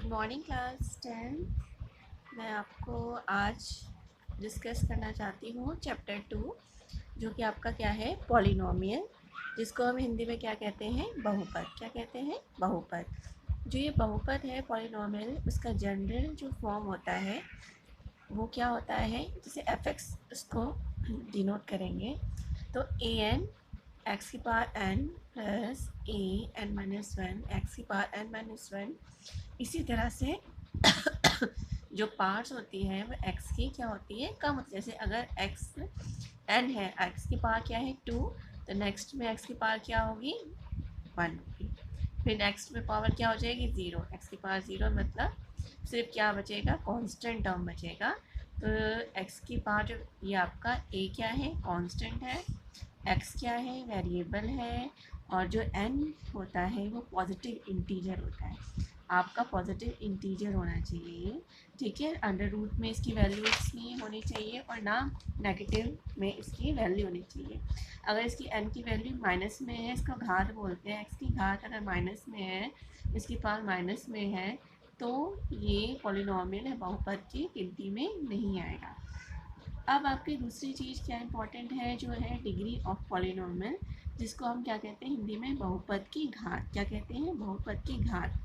Good morning class 10। मैं आपको आज डिस्कस करना चाहती हूँ चैप्टर 2, जो कि आपका क्या है, पॉलिनोमियल, जिसको हम हिंदी में क्या कहते हैं, बहुपद। क्या कहते हैं? बहुपद। जो ये बहुपद है पॉलिनोमियल, उसका जनरल जो फॉर्म होता है वो क्या होता है, जैसे एफ एक्स उसको डिनोट करेंगे तो ए एन एक्स की power N plus A N minus one x की पावर एन माइनस वन। इसी तरह से जो पार्ट्स होती हैं वो एक्स की क्या होती है, कम होती है। जैसे अगर एक्स एन है, एक्स की पावर क्या है 2, तो नेक्स्ट में एक्स की पावर क्या होगी 1 होगी। फिर नेक्स्ट में पावर क्या हो जाएगी 0, एक्स की पावर 0, मतलब सिर्फ क्या बचेगा, कांस्टेंट टर्म बचेगा। तो एक्स की पावर जो ये आपका ए क्या है, कांस्टेंट है, एक्स क्या है, वेरिएबल है, और जो एन होता है वो पॉजिटिव इंटीजर होता है। आपका पॉजिटिव इंटीजर होना चाहिए, ठीक है। अंडर रूट में इसकी वैल्यू नहीं होनी चाहिए और ना नेगेटिव में इसकी वैल्यू होनी चाहिए। अगर इसकी एन की वैल्यू माइनस में है, इसका घात बोलते हैं, एक्स की घात अगर माइनस में है, इसकी पावर माइनस में है, तो ये पॉलिनोमियल है, बहुपद की गिनती में नहीं आएगा। अब आपकी दूसरी चीज़ क्या इंपॉर्टेंट है, जो है डिग्री ऑफ पॉलिनोमियल, जिसको हम क्या कहते हैं हिंदी में, बहुपद की घात। क्या कहते हैं? बहुपद की घात।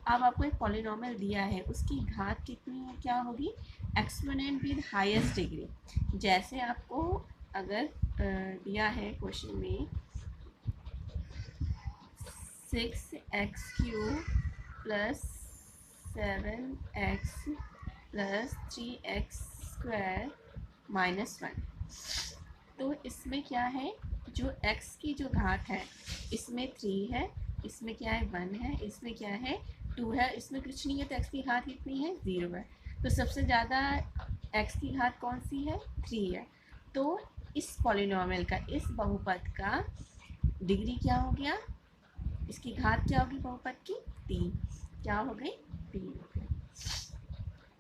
अब आपको एक पॉलिनोमियल दिया है, उसकी घात कितनी क्या होगी, एक्सपोनेंट विद हाईएस्ट डिग्री। जैसे आपको अगर दिया है क्वेश्चन में 6x³ plus 7x plus 3x² minus 1, तो इसमें क्या है, जो x की जो घात है इसमें 3 है, इसमें क्या है 1 है, इसमें क्या है 2 है, इसमें कुछ नहीं है, तो x की घात कितनी है 0 है। तो सबसे ज़्यादा x की घात कौन सी है, 3 है। तो इस पॉलिनोमियल का, इस बहुपद का डिग्री क्या हो गया, इसकी घात क्या होगी बहुपद की, 3। क्या हो गई, 3 हो गई।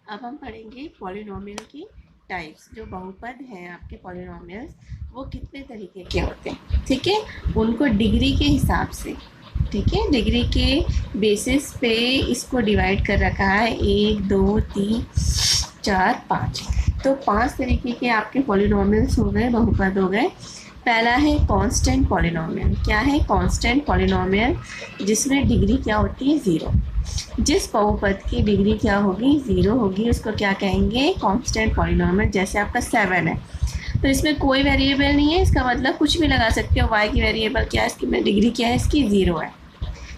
अब हम पढ़ेंगे पॉलिनोमियल की टाइप्स। जो बहुपद हैं आपके पॉलिनोमियल्स, वो कितने तरीके के होते हैं, ठीक है, उनको डिग्री के हिसाब से, ठीक है, डिग्री के बेसिस पे इसको डिवाइड कर रखा है, 1 2 3 4 5। तो 5 तरीके के आपके पॉलिनोमियल्स हो गए, बहुपद हो गए। पहला है कांस्टेंट पॉलिनोमियल। क्या है कांस्टेंट पॉलिनोमियल, जिसमें डिग्री क्या होती है 0। जिस बहुपद की डिग्री क्या होगी 0 होगी, उसको क्या कहेंगे, कांस्टेंट पॉलिनोमियल। जैसे आपका 7 है, तो इसमें कोई वेरिएबल नहीं है, इसका मतलब कुछ भी लगा सकते हो, y की वेरिएबल क्या है, इसकी डिग्री क्या है, इसकी 0 है।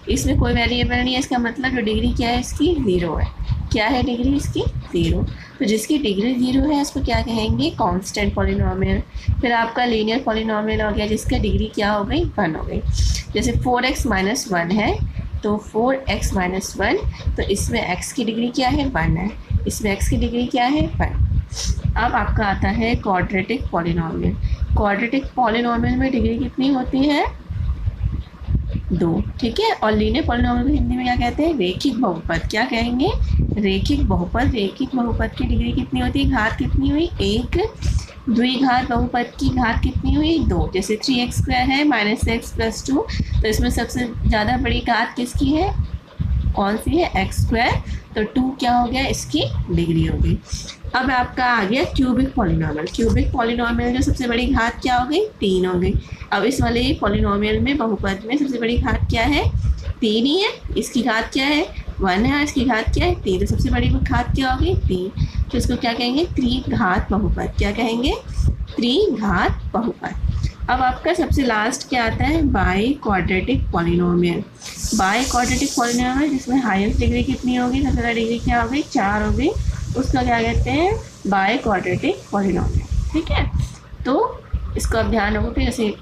इसमें कोई वेरिएबल नहीं है, इसका मतलब जो डिग्री क्या है, इसकी 0 है। क्या है डिग्री इसकी 0। तो जिसकी डिग्री 0 है उसको क्या कहेंगे, कांस्टेंट पॉलिनोमियल। फिर आपका लीनियर पॉलिनोमियल हो गया, जिसका डिग्री क्या हो गई 1 हो गई। जैसे 4x माइनस 1 है, तो 4x माइनस 1, तो इसमें x की डिग्री क्या है 1 है, इसमें x की डिग्री क्या है 1। अब आपका आता है क्वाड्रेटिक पॉलिनोमियल। क्वाड्रेटिक पॉलिनोमियल में डिग्री कितनी होती है 2, ठीक है। और लीनियर पॉलिनोमियल को हिंदी में क्या कहते हैं, रेखिक बहुपद। क्या कहेंगे, रेखिक बहुपद। रेखिक बहुपद की डिग्री कितनी होती है, घात कितनी हुई 1, द्विघात बहुपद की घात कितनी हुई 2। जैसे 3x² है माइनस x प्लस 2, तो इसमें सबसे ज़्यादा बड़ी घात किसकी है, कौन सी है, x²। तो 2 क्या हो गया, इसकी डिग्री हो गई। अब आपका आ गया क्यूबिक पॉलिनोमियल। क्यूबिक पॉलिनोमियल जो सबसे बड़ी घात क्या हो गई 3 हो गई। अब इस वाले पॉलिनोमियल में, बहुपद में सबसे बड़ी घात क्या है 3 ही है, इसकी घात क्या है 1 है, इसकी घात क्या है 3, तो सबसे बड़ी घात क्या होगी 3। तो इसको क्या कहेंगे, त्रिघात बहुपद। क्या कहेंगे, त्रिघात बहुपद। अब आपका सबसे लास्ट क्या आता है, by quadratic polynomial. By quadratic polynomial जिसमें हाईएस्ट डिग्री कितनी होगी, सबसे ज़्यादा डिग्री क्या हो गई 4 हो गई, उसका क्या कहते हैं, बाई क्वाड्रेटिक पॉलिनोमियल, ठीक है। तो इसको अब ध्यान रखो कि जैसे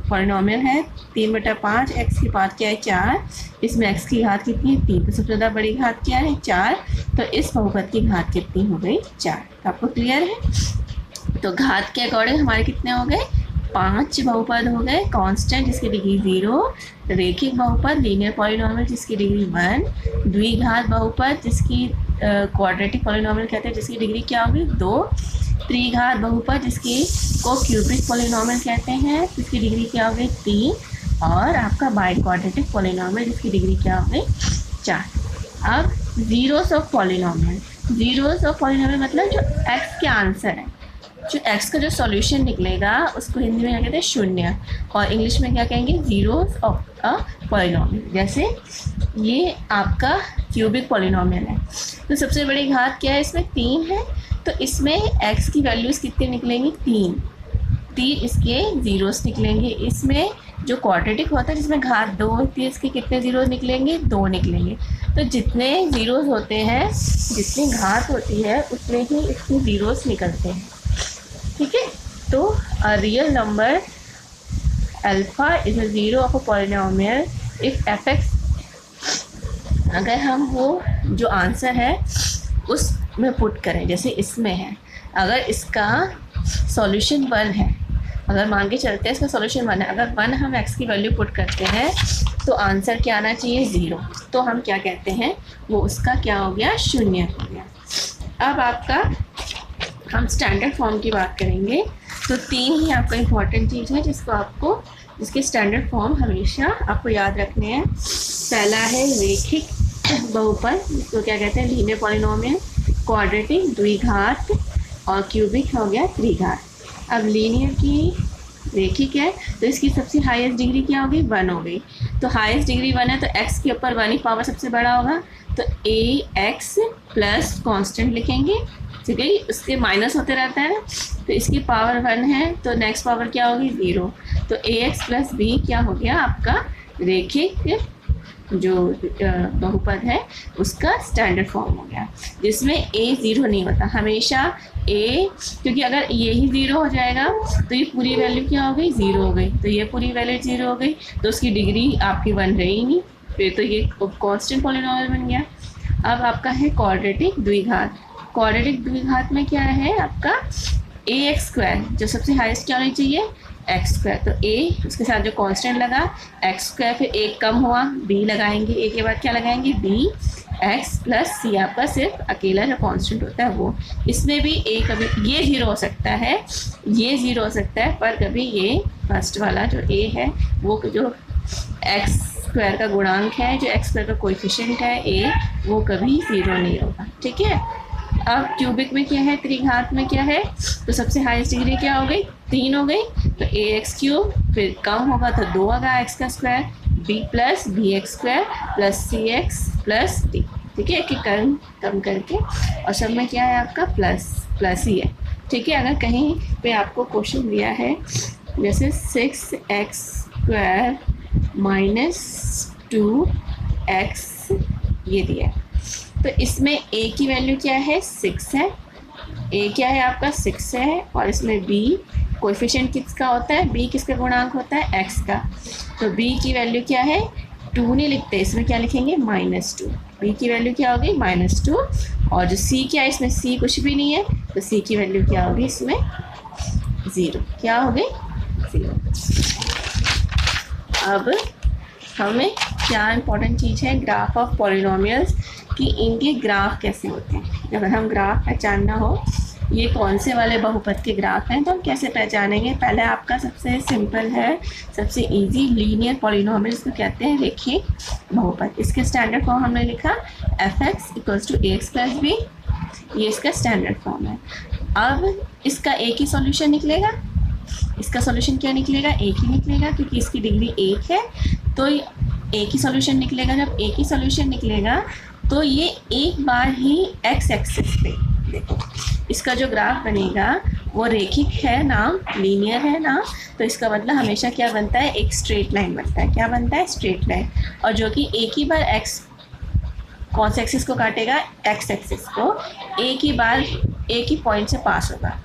पॉलिनोमियल है 3/5, एक्स की पावर क्या है 4, इसमें एक्स की घात कितनी है 3, तो सबसे ज़्यादा बड़ी घात क्या है 4, तो इस बहुपद की घात कितनी हो गई 4। तो आपको क्लियर है। तो घात के अकॉर्डिंग हमारे कितने हो गए, 5 बहुपद हो गए। कांस्टेंट जिसकी डिग्री 0, रेखिक बहुपद लीनियर पॉलिनोमियल जिसकी डिग्री 1, द्विघात बहुपद जिसकी क्वाड्रेटिक पॉलिनोमियल कहते हैं, जिसकी डिग्री क्या होगी 2, त्रिघात बहुपद जिसकी को क्यूबिक पॉलिनोमियल कहते हैं, जिसकी डिग्री क्या हो गई 3, और आपका बाई क्वाड्रेटिक पॉलिनोमियल जिसकी डिग्री क्या हो गई 4। अब zeros of polynomial. Zeros of polynomial मतलब जो एक्स के आंसर है, जो एक्स का जो सॉल्यूशन निकलेगा उसको हिंदी में क्या कहते हैं, शून्य, और इंग्लिश में क्या कहेंगे, जीरोस ऑफ अ पॉलिनोमियल। जैसे ये आपका क्यूबिक पॉलिनोमियल है, तो सबसे बड़ी घात क्या है, इसमें 3 है, तो इसमें एक्स की वैल्यूज़ कितनी निकलेंगी, 3 इसके ज़ीरोस निकलेंगे। इसमें जो क्वाड्रेटिक होता है जिसमें घात 2 होती है, इसके कितने ज़ीरोस निकलेंगे, 2 निकलेंगे। तो जितने ज़ीरोस होते हैं, जितनी घात होती है उतने ही इसके ज़ीरोस निकलते हैं, ठीक है। तो a real number alpha is a zero of a polynomial if F x, अगर हम वो जो आंसर है उसमें पुट करें, जैसे इसमें है, अगर इसका सॉल्यूशन 1 है, अगर मान के चलते हैं इसका सॉल्यूशन 1 है, अगर 1 हम x की वैल्यू पुट करते हैं तो आंसर क्या आना चाहिए, 0। तो हम क्या कहते हैं, वो उसका क्या हो गया, शून्य हो गया। अब आपका हम स्टैंडर्ड फॉर्म की बात करेंगे, तो 3 ही आपका इम्पॉर्टेंट चीज़ है जिसको आपको, जिसके स्टैंडर्ड फॉर्म हमेशा आपको याद रखने हैं। पहला है रेखिक बहुपद, जिसको क्या कहते हैं, लीनियर पॉलिनोमियल, क्वाड्रेटिक द्विघात, और क्यूबिक हो गया त्रिघात। अब लीनियर की रेखिक है तो इसकी सबसे हाईएस्ट डिग्री क्या होगी, 1 हो गई। तो हाईएस्ट डिग्री 1 है तो x के ऊपर 1 ही पावर सबसे बड़ा होगा, तो ax प्लस कॉन्स्टेंट लिखेंगे, ठीक है, उसके माइनस होते रहता है ना, तो इसकी पावर 1 है तो नेक्स्ट पावर क्या होगी, 0। तो ax प्लस b क्या हो गया आपका रेखिक जो बहुपद है उसका स्टैंडर्ड फॉर्म हो गया, जिसमें a 0 नहीं होता हमेशा a, क्योंकि अगर ये ही 0 हो जाएगा तो ये पूरी वैल्यू क्या हो गई, 0 हो गई, तो ये पूरी वैल्यू 0 हो गई, तो उसकी डिग्री आपकी 1 रही नहीं, फिर तो ये कांस्टेंट पॉलिनोमियल बन गया। अब आपका है क्वाड्रेटिक द्विघात। क्वाड्रेटिक द्विघात में क्या है आपका ax स्क्वायर, जो सबसे हाईएस्ट क्या होनी चाहिए, एक्स स्क्वायर, तो a उसके साथ जो कांस्टेंट लगा एक्स स्क्वायर, फिर एक कम हुआ b लगाएंगे, a के बाद क्या लगाएंगे b, एक्स प्लस सी आपका सिर्फ अकेला जो कांस्टेंट होता है वो। इसमें भी a कभी ये 0 हो सकता है, ये 0 हो सकता है, पर कभी ये फर्स्ट वाला जो a है वो जो एक्स स्क्वायर का गुणांक है, जो एक्स स्क्वायर का कोएफिशिएंट है a, वो कभी 0 नहीं होगा, ठीक है। अब क्यूबिक में क्या है, त्रिघात में क्या है, तो सबसे हाईएस्ट डिग्री क्या हो गई, 3 हो गई, तो ax क्यूब, फिर कम होगा तो 2 होगा x का square, b plus B X square plus C X plus D, ठीक है, कि कम करके, और सब में क्या है आपका प्लस ही है, ठीक है। अगर कहीं पे आपको क्वेश्चन दिया है जैसे 6x स्क्वायर माइनस 2x ये दिया है, तो इसमें a की वैल्यू क्या है, 6 है, a क्या है आपका 6 है, और इसमें b कोएफिशिएंट किसका होता है, b किसका गुणांक होता है, x का, तो b की वैल्यू क्या है, 2 नहीं लिखते, इसमें क्या लिखेंगे, -2, b की वैल्यू क्या होगी, -2, और जो c क्या है, इसमें c कुछ भी नहीं है, तो c की वैल्यू क्या होगी, इसमें 0, क्या हो गई, 0। अब हमें क्या इंपॉर्टेंट चीज़ है, ग्राफ ऑफ पॉलिनोमियल्स, कि इनके ग्राफ कैसे होते हैं। अगर हम ग्राफ पहचानना हो, ये कौन से वाले बहुपद के ग्राफ हैं, तो हम कैसे पहचानेंगे। पहले आपका सबसे सिंपल है, सबसे इजी, लीनियर पॉलिनोमियल इसको कहते हैं, रेखीय बहुपद। इसके स्टैंडर्ड फॉर्म हमने लिखा f(x) = ax + b, ये इसका स्टैंडर्ड फॉर्म है। अब इसका एक ही सॉल्यूशन निकलेगा, इसका सॉल्यूशन क्या निकलेगा, एक ही निकलेगा, क्योंकि इसकी डिग्री 1 है, तो एक ही सॉल्यूशन निकलेगा। जब एक ही सॉल्यूशन निकलेगा तो ये एक बार ही एक्स एक्सिस पे, देखो इसका जो ग्राफ बनेगा वो रेखिक है ना, लीनियर है ना, तो इसका मतलब हमेशा क्या बनता है, एक स्ट्रेट लाइन बनता है। क्या बनता है, स्ट्रेट लाइन, और जो कि एक ही बार एक्स, कौन से एक्सिस को काटेगा, एक्स एक्सिस को, एक ही बार एक ही पॉइंट से पास होगा,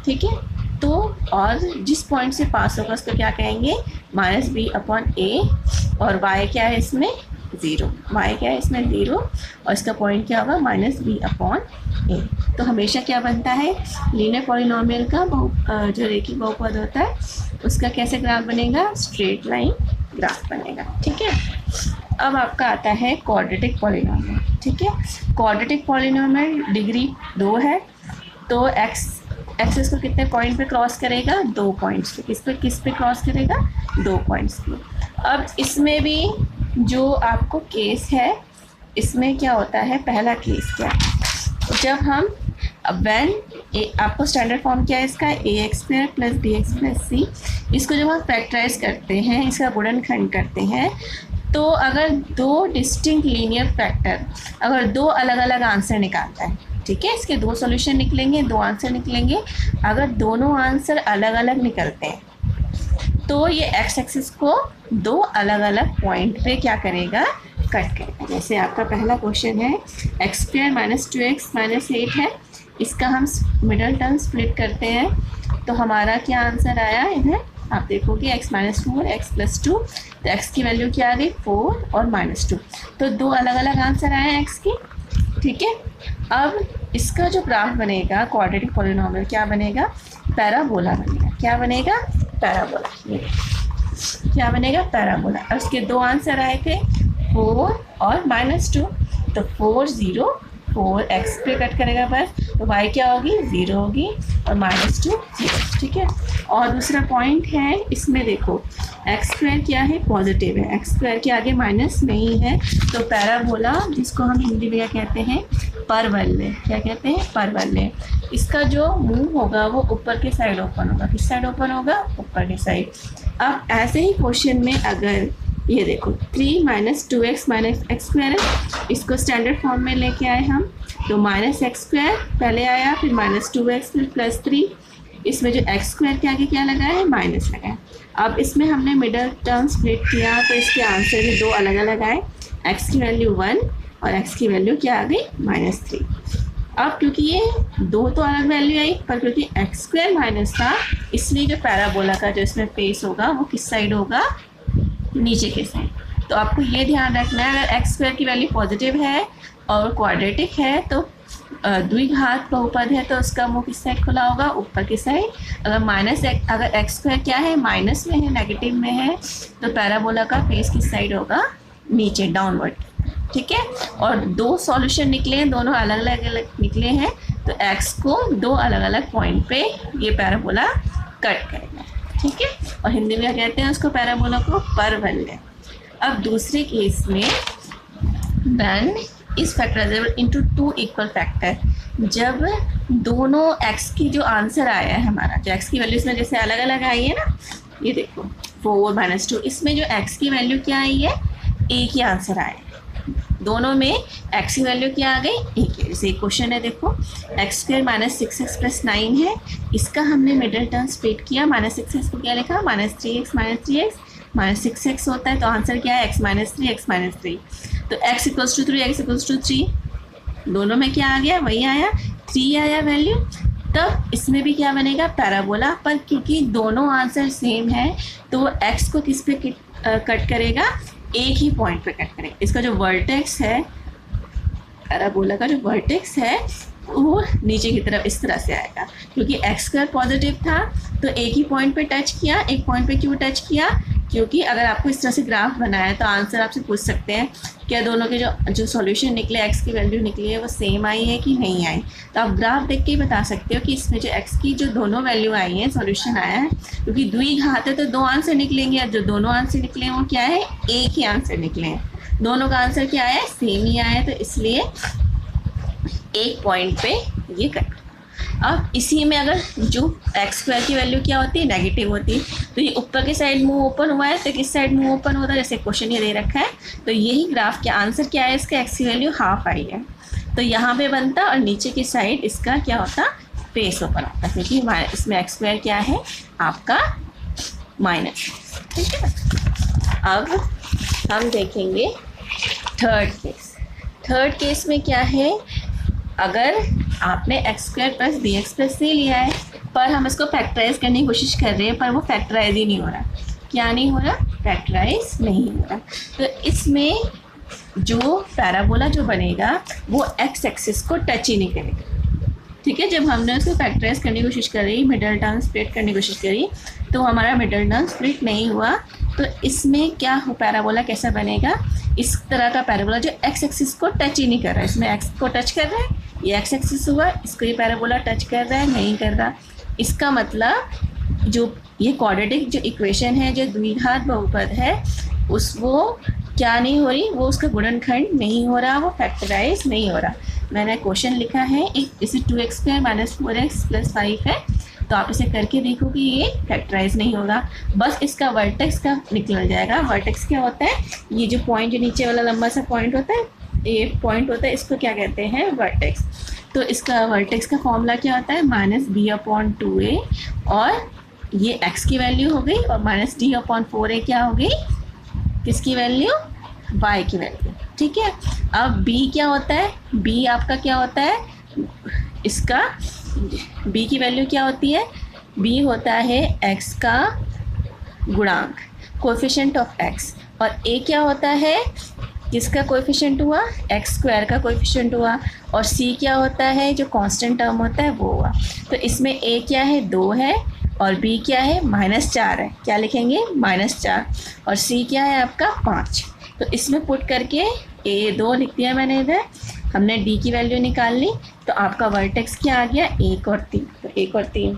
ठीक है। तो और जिस पॉइंट से पास होगा उसको क्या कहेंगे, -b/a, और y क्या है इसमें, 0, y क्या है इसमें 0, और इसका पॉइंट क्या होगा, -b/a। तो हमेशा क्या बनता है, लीनियर पॉलिनोमियल का जो रेखिक बहुपद होता है उसका कैसे ग्राफ बनेगा, स्ट्रेट लाइन ग्राफ बनेगा, ठीक है। अब आपका आता है क्वाड्रेटिक पॉलिनोमियल, ठीक है। क्वाड्रेटिक पॉलिनोमियल डिग्री 2 है, तो एक्सिस को कितने पॉइंट पे क्रॉस करेगा, 2 पॉइंट्स पे। किस पे क्रॉस करेगा, 2 पॉइंट्स पे। अब इसमें भी जो आपको केस है इसमें क्या होता है, पहला केस क्या है, जब हम व्हेन आपको स्टैंडर्ड फॉर्म क्या है इसका, ax² + bx + c, इसको जब हम फैक्टराइज करते हैं, इसका गुणनखंड करते हैं, तो अगर दो डिस्टिंक्ट लीनियर फैक्टर अगर दो अलग अलग आंसर निकालता है, ठीक है, इसके दो सॉल्यूशन निकलेंगे, दो आंसर निकलेंगे, अगर दोनों आंसर अलग अलग निकलते हैं तो ये एक्स एक्सिस को दो अलग अलग पॉइंट पे क्या करेगा, कट करेगा। जैसे आपका पहला क्वेश्चन है x² - 2x - 8 है, इसका हम मिडल टर्म स्प्लिट करते हैं तो हमारा क्या आंसर आया, इधर आप देखोगे x - 4 x + 2, तो x की वैल्यू क्या आ गई 4 और -2, तो दो अलग अलग आंसर आए हैं x की, ठीक है। अब इसका जो ग्राफ बनेगा क्वाड्रेटिक पॉलिनोमियल क्या बनेगा, पैराबोला बनेगा। क्या बनेगा, पैराबोला। क्या बनेगा, पैराबोला। और उसके दो आंसर आए थे 4 और -2, तो 4 0 4 x पे कट करेगा बस, तो y क्या होगी 0 होगी और -2 0, ठीक है। और दूसरा पॉइंट है इसमें देखो x² क्या है, पॉजिटिव है, x² के आगे माइनस नहीं है, तो पैराबोला जिसको हम हिंदी में क्या कहते हैं, परवलय। क्या कहते हैं, परवलय। इसका जो मुंह होगा वो ऊपर के साइड ओपन होगा। किस साइड ओपन होगा, ऊपर के साइड। अब ऐसे ही क्वेश्चन में अगर ये देखो 3 - 2x - x² है, इसको स्टैंडर्ड फॉर्म में लेके आए हम, तो -x² पहले आया, फिर -2x + 3, इसमें जो x² के आगे क्या लगा है, माइनस लगा है। अब इसमें हमने मिडल टर्म स्प्लिट किया तो इसके आंसर में दो अलग अलग आए, x की वैल्यू 1 और x की वैल्यू क्या आ गई, -3। अब क्योंकि ये दो तो अलग वैल्यू आई, पर क्योंकि x² माइनस था, इसलिए जो पैराबोला का जो इसमें फेस होगा वो किस साइड होगा, नीचे के साइड। तो आपको ये ध्यान रखना है, अगर x² की वैल्यू पॉजिटिव है और क्वाड्रेटिक है तो द्विघात बहुपद है, तो उसका मुंह किस साइड खुला होगा, ऊपर की साइड। अगर x² क्या है, माइनस में है, नेगेटिव में है, तो पैराबोला का फेस किस साइड होगा, नीचे, डाउनवर्ड, ठीक है। और दो सॉल्यूशन निकले हैं, दोनों अलग अलग निकले हैं, तो x को दो अलग अलग पॉइंट पे ये पैराबोला कट करेगा, ठीक है। और हिंदी में क्या कहते हैं उसको, पैराबोला को परवलय। अब दूसरे केस में when is factorisable into 2 equal factor, जब दोनों x की जो आंसर आया है हमारा, जो x की वैल्यू इसमें जैसे अलग अलग आई है ना, ये देखो 4 - 2, इसमें जो x की वैल्यू क्या आई है, एक ही आंसर आया है, दोनों में x की वैल्यू क्या आ गई, एक है। जैसे एक क्वेश्चन है देखो x² - 6x + 9 है, इसका हमने मिडल टर्म स्प्लिट किया, -6x को क्या लिखा, -3x -6x होता है, तो आंसर क्या है, x - 3 x - 3, तो x = 3 x = 3, दोनों में क्या आ गया, वही आया, 3 आया वैल्यू। तब इसमें भी क्या बनेगा, पैराबोला, पर क्योंकि दोनों आंसर सेम है तो x को किस पे कट करेगा, एक ही पॉइंट पे कट करेगा। इसका जो वर्टेक्स है, पैराबोला का जो वर्टेक्स है वो नीचे की तरफ इस तरह से आएगा, क्योंकि x² पॉजिटिव था तो एक ही पॉइंट पे टच किया। एक पॉइंट पे क्यों टच किया, क्योंकि अगर आपको इस तरह से ग्राफ बनाया है तो आंसर आपसे पूछ सकते हैं क्या दोनों के जो सॉल्यूशन निकले, x की वैल्यू निकली है वो सेम आई है कि नहीं आई। तो आप ग्राफ देख के ही बता सकते हो कि इसमें जो x की जो दोनों वैल्यू आई है, सॉल्यूशन आया है, क्योंकि द्विघात है तो दो आंसर निकलेंगे, और जो दोनों आंसर निकले हैं वो क्या है, एक ही आंसर निकले हैं, दोनों का आंसर क्या आया है, सेम ही आया है, तो इसलिए एक पॉइंट पे ये कट। अब इसी में अगर जो x² की वैल्यू क्या होती है, नेगेटिव होती है, तो ये ऊपर के साइड मुंह ओपन हुआ है, तो किस साइड मुंह ओपन होता है, जैसे क्वेश्चन ये दे रखा है, तो यही ग्राफ के आंसर क्या है, इसका x की वैल्यू हाफ आई है, तो यहाँ पे बनता, और नीचे की साइड इसका क्या होता, फेस ओपन होता, क्योंकि इसमें x² क्या है आपका माइनस, ठीक है। अब हम देखेंगे थर्ड केस। थर्ड केस में क्या है, अगर आपने x² + bx + c लिया है, पर हम इसको फैक्टराइज करने की कोशिश कर रहे हैं, पर वो फैक्टराइज ही नहीं हो रहा। क्या नहीं हो रहा, फैक्टराइज नहीं हो रहा। तो इसमें जो पैराबोला जो बनेगा वो x एक्सिस को टच ही नहीं करेगा, ठीक है। जब हमने उसको फैक्टराइज करने की कोशिश करी, मिडल टर्म स्प्लिट करने की कोशिश करी, तो हमारा मिडल टर्म स्प्लिट नहीं हुआ। तो इसमें क्या हो, पैराबोला कैसा बनेगा, इस तरह का पैराबोला जो x एक्सिस को टच ही नहीं कर रहा है, इसमें x को टच कर रहा है, ये x एक्सिस हुआ, इसको ये पैराबोला टच कर रहा है, नहीं कर रहा। इसका मतलब जो ये क्वाड्रेटिक जो इक्वेशन है, जो द्विघात बहुपद है, उस वो क्या नहीं हो रही, वो उसका गुणनखंड नहीं हो रहा, वो फैक्टराइज नहीं हो रहा। मैंने क्वेश्चन लिखा है इसे 2x² माइनस 4x प्लस 5 है, तो आप इसे करके देखो कि ये फैक्टराइज नहीं होगा। बस इसका वर्टेक्स का निकल जाएगा। वर्टेक्स क्या होता है, ये जो पॉइंट, जो नीचे वाला लंबा सा पॉइंट होता है, ये पॉइंट होता है, इसको क्या कहते हैं, वर्टेक्स। तो इसका वर्टेक्स का फॉर्मूला क्या होता है, -b/2a, और ये x की वैल्यू हो गई, और -d/4a क्या हो गई, किसकी वैल्यू, y की वैल्यू। ठीक है। अब b क्या होता है, b आपका क्या होता है, इसका b की वैल्यू क्या होती है, b होता है x का गुणांक, कोएफिशिएंट ऑफ x, और a क्या होता है, किसका कोएफिशिएंट हुआ, x² का कोएफिशिएंट हुआ, और c क्या होता है, जो कांस्टेंट टर्म होता है वो हुआ। तो इसमें a क्या है, 2 है, और b क्या है, -4 है, क्या लिखेंगे, -4, और c क्या है आपका 5। तो इसमें पुट करके a 2 लिख दिया मैंने इधर, हमने d की वैल्यू निकाल ली, तो आपका वर्टेक्स क्या आ गया, 1 और 3। तो 1 और 3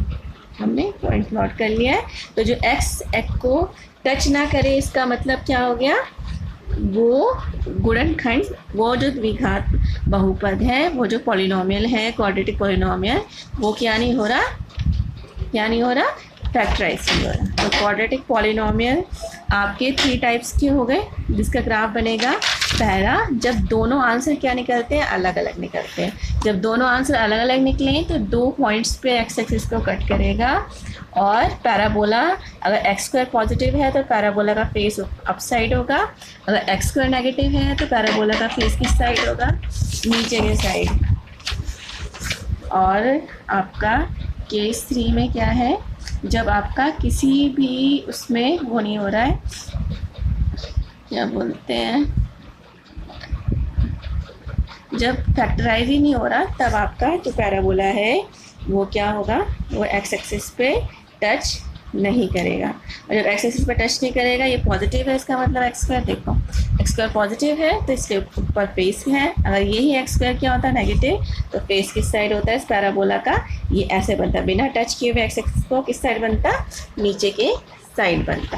हमने पॉइंट नोट कर लिया है। तो जो x को टच ना करे, इसका मतलब क्या हो गया, वो गुणनखंड, वो जो द्विघात बहुपद है, वो जो पॉलिनोमियल है, क्वाड्रेटिक पॉलिनोमियल, वो क्या नहीं हो रहा, क्या नहीं हो रहा, फैक्टराइज नहीं हो रहा। तो क्वाड्रेटिक पॉलिनोमियल आपके 3 टाइप्स के हो गए, जिसका ग्राफ बनेगा। पहला, जब दोनों आंसर क्या निकलते हैं, अलग अलग निकलते हैं। जब दोनों आंसर अलग अलग निकलें तो 2 पॉइंट्स पे एक्स एक्सिस को कट करेगा, और पैराबोला, अगर x² पॉजिटिव है तो पैराबोला का फेस अप साइड होगा, अगर x² नेगेटिव है तो पैराबोला का फेस किस साइड होगा, नीचे के साइड। और आपका केस 3 में क्या है, जब आपका किसी भी उसमें वो नहीं हो रहा है, क्या बोलते हैं, जब फैक्टराइज ही नहीं हो रहा, तब आपका जो पैराबोला है वो क्या होगा, वो एक्स एक्सिस पे टच नहीं करेगा। और जब एक्स एक्सिस पे टच नहीं करेगा, ये पॉजिटिव है, इसका मतलब x² देखो, x² पॉजिटिव है तो इसके ऊपर फेस है, अगर यही x² क्या होता है, नेगेटिव, तो फेस किस साइड होता है इस पैराबोला का, ये ऐसे बनता है, बिना टच किए हुए एक्स एक्सिस को किस साइड बनता, नीचे के साइड बनता।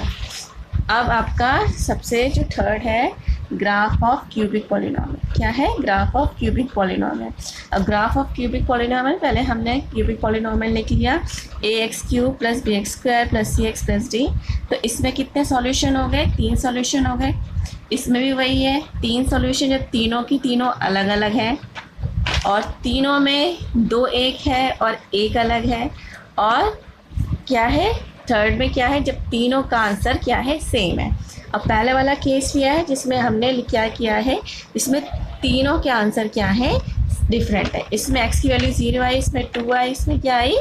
अब आपका सबसे जो थर्ड है, ग्राफ ऑफ क्यूबिक पॉलिनोमियल। क्या है, ग्राफ ऑफ क्यूबिक पॉलिनोमियल। अब ग्राफ ऑफ क्यूबिक पॉलिनोमियल, पहले हमने क्यूबिक पॉलिनोमियल लिख लिया, ax³ + bx² + cx + d। तो इसमें कितने सॉल्यूशन हो गए, 3 सॉल्यूशन हो गए। इसमें भी वही है, 3 सॉल्यूशन, जब तीनों की तीनों अलग अलग हैं, और तीनों में 2 एक है और 1 अलग है, और क्या है, थर्ड में क्या है, जब तीनों का आंसर क्या है, सेम है। अब पहले वाला केस किया है जिसमें हमने क्या किया है, इसमें तीनों के आंसर क्या है, डिफरेंट है। इसमें x की वैल्यू 0 आई, इसमें 2 आई, इसमें क्या आई,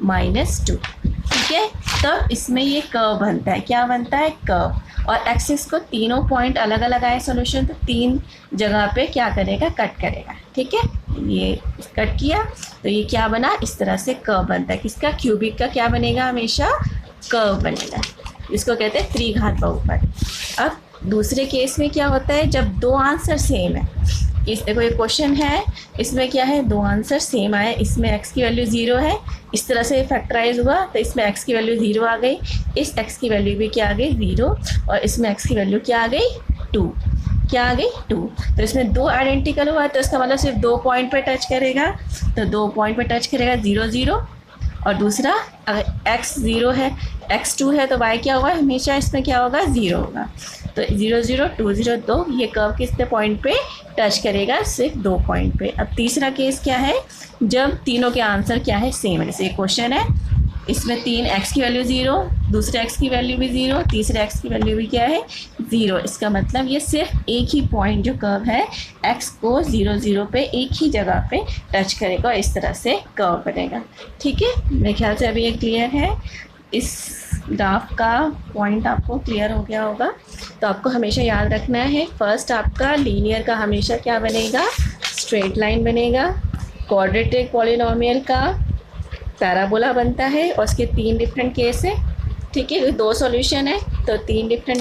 -2। ठीक है। तब इसमें ये कर्व बनता है, क्या बनता है, कर्व, और एक्सिस को तीनों पॉइंट अलग अलग आए सोल्यूशन, तो 3 जगह पे क्या करेगा, कट करेगा। ठीक है, ये कट किया तो ये क्या बना, इस तरह से कर्व बनता है। किसका, क्यूबिक का क्या बनेगा, हमेशा कर्व बनेगा, इसको कहते हैं त्रिघात बहुपद। अब दूसरे केस में क्या होता है, जब 2 आंसर सेम है, इस देखो ये क्वेश्चन है, इसमें क्या है, 2 आंसर सेम आए, इसमें x की वैल्यू 0 है, इस तरह से फैक्टराइज हुआ तो इसमें x की वैल्यू 0 आ गई, इस x की वैल्यू भी क्या आ गई, 0, और इसमें x की वैल्यू क्या आ गई, 2, क्या आ गई, 2। तो इसमें 2 आइडेंटिकल हुआ, तो इसका मतलब सिर्फ 2 पॉइंट पे टच करेगा, तो 2 पॉइंट पे टच करेगा, 0 0, और दूसरा अगर x 0 है, x 2 है, तो y क्या होगा, हमेशा इसमें क्या होगा, 0 होगा। तो 0 0 2 0 2, ये कर्व कितने पॉइंट पे टच करेगा, सिर्फ 2 पॉइंट पे। अब तीसरा केस क्या है, जब तीनों के आंसर क्या है, सेम है। जैसे एक क्वेश्चन है, इसमें 3 x की वैल्यू 0, दूसरे x की वैल्यू भी 0, तीसरे x की वैल्यू भी क्या है, 0। इसका मतलब ये सिर्फ एक ही पॉइंट जो कर्व है, x को 0 0 पे एक ही जगह पे टच करेगा, और इस तरह से कर्व बनेगा। ठीक है, मेरे ख्याल से अभी ये क्लियर है। इस ग्राफ का पॉइंट आपको क्लियर हो गया होगा। तो आपको हमेशा याद रखना है, फर्स्ट आपका लीनियर का हमेशा क्या बनेगा, स्ट्रेट लाइन बनेगा। क्वाड्रेटिक पॉलिनोमियल का पैराबोला बनता है, और उसके 3 डिफरेंट केस है। ठीक है, 2 सॉल्यूशन है तो 3 डिफरेंट